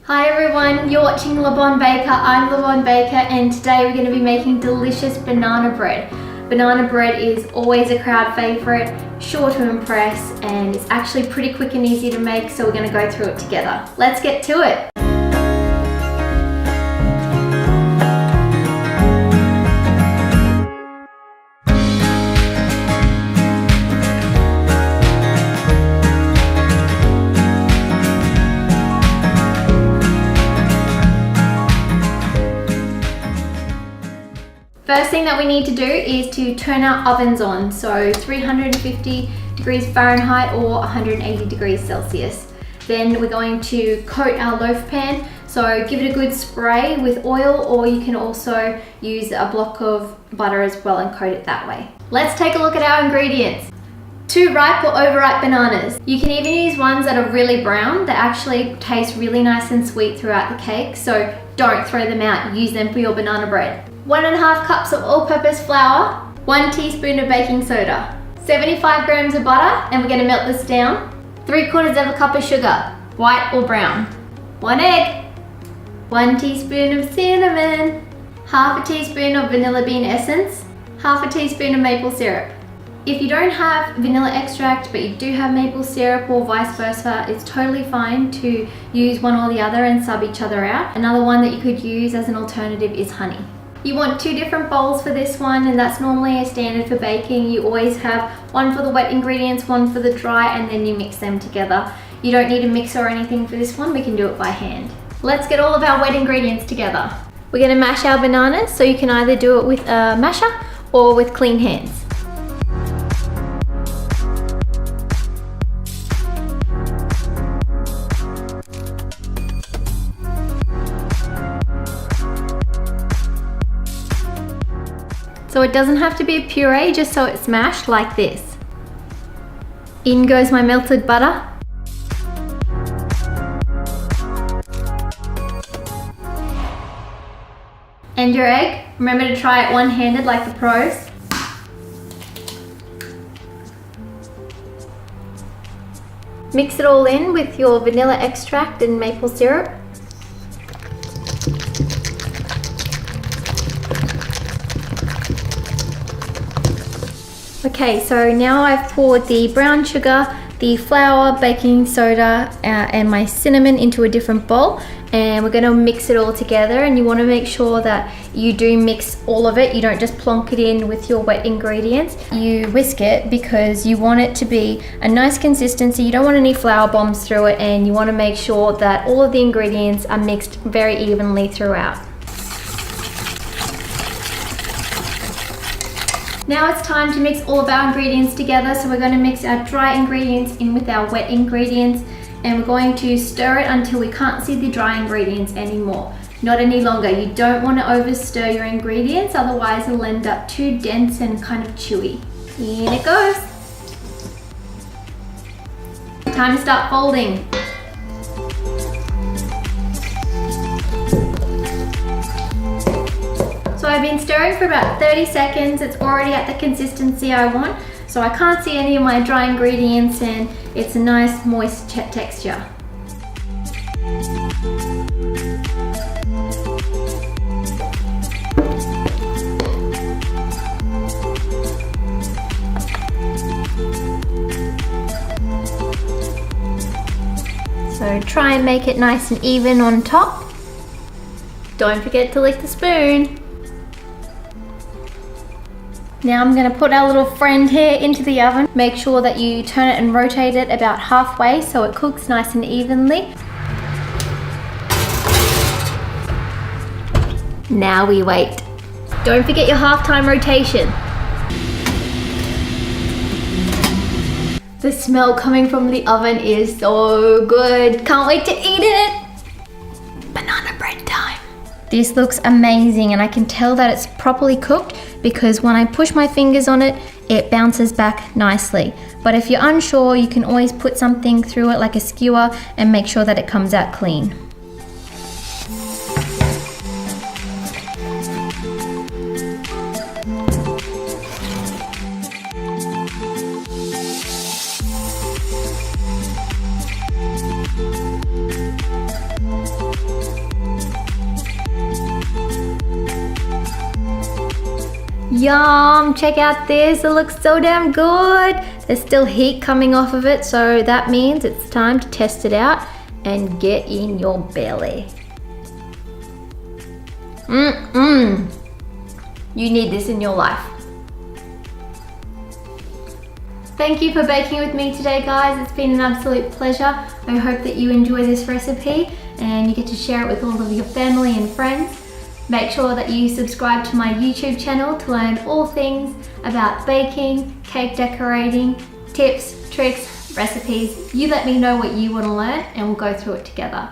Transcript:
Hi everyone, you're watching LeBon Baker. I'm LeBon Baker and today we're going to be making delicious banana bread. Banana bread is always a crowd favourite, sure to impress, and it's actually pretty quick and easy to make, so we're going to go through it together. Let's get to it! First thing that we need to do is to turn our ovens on, so 350 degrees Fahrenheit or 180 degrees Celsius. Then we're going to coat our loaf pan, so give it a good spray with oil, or you can also use a block of butter as well and coat it that way. Let's take a look at our ingredients. 2 ripe or overripe bananas. You can even use ones that are really brown that actually taste really nice and sweet throughout the cake, so don't throw them out, use them for your banana bread. 1.5 cups of all-purpose flour, 1 teaspoon of baking soda, 75 grams of butter, and we're going to melt this down, 3/4 of a cup of sugar, white or brown, 1 egg, 1 teaspoon of cinnamon, half a teaspoon of vanilla bean essence, half a teaspoon of maple syrup. If you don't have vanilla extract but you do have maple syrup or vice versa, it's totally fine to use one or the other and sub each other out. Another one that you could use as an alternative is honey. You want 2 different bowls for this one, and that's normally a standard for baking. You always have one for the wet ingredients, one for the dry, and then you mix them together. You don't need a mixer or anything for this one, we can do it by hand. Let's get all of our wet ingredients together. We're going to mash our bananas, so you can either do it with a masher or with clean hands. So it doesn't have to be a puree, just so it's mashed like this. In goes my melted butter. And your egg. Remember to try it one-handed like the pros. Mix it all in with your vanilla extract and maple syrup. Okay, so now I've poured the brown sugar, the flour, baking soda, and my cinnamon into a different bowl, and we're going to mix it all together. And you want to make sure that you do mix all of it. You don't just plonk it in with your wet ingredients. You whisk it because you want it to be a nice consistency. You don't want any flour bombs through it, and you want to make sure that all of the ingredients are mixed very evenly throughout. Now it's time to mix all of our ingredients together, so we're going to mix our dry ingredients in with our wet ingredients, and we're going to stir it until we can't see the dry ingredients anymore. Not any longer. You don't want to over stir your ingredients, otherwise it'll end up too dense and kind of chewy. In it goes. Time to start folding. So I've been stirring for about 30 seconds. It's already at the consistency I want, so I can't see any of my dry ingredients, and it's a nice moist texture. So try and make it nice and even on top. Don't forget to lick the spoon. Now I'm going to put our little friend here into the oven. Make sure that you turn it and rotate it about halfway so it cooks nice and evenly. Now we wait. Don't forget your half-time rotation. The smell coming from the oven is so good. Can't wait to eat it. Banana bread time. This looks amazing, and I can tell that it's properly cooked because when I push my fingers on it, it bounces back nicely. But if you're unsure, you can always put something through it like a skewer and make sure that it comes out clean. Yum, check out this, it looks so damn good. There's still heat coming off of it, so that means it's time to test it out and get in your belly. You need this in your life. Thank you for baking with me today, guys. It's been an absolute pleasure. I hope that you enjoy this recipe and you get to share it with all of your family and friends. Make sure that you subscribe to my YouTube channel to learn all things about baking, cake decorating, tips, tricks, recipes. You let me know what you want to learn and we'll go through it together.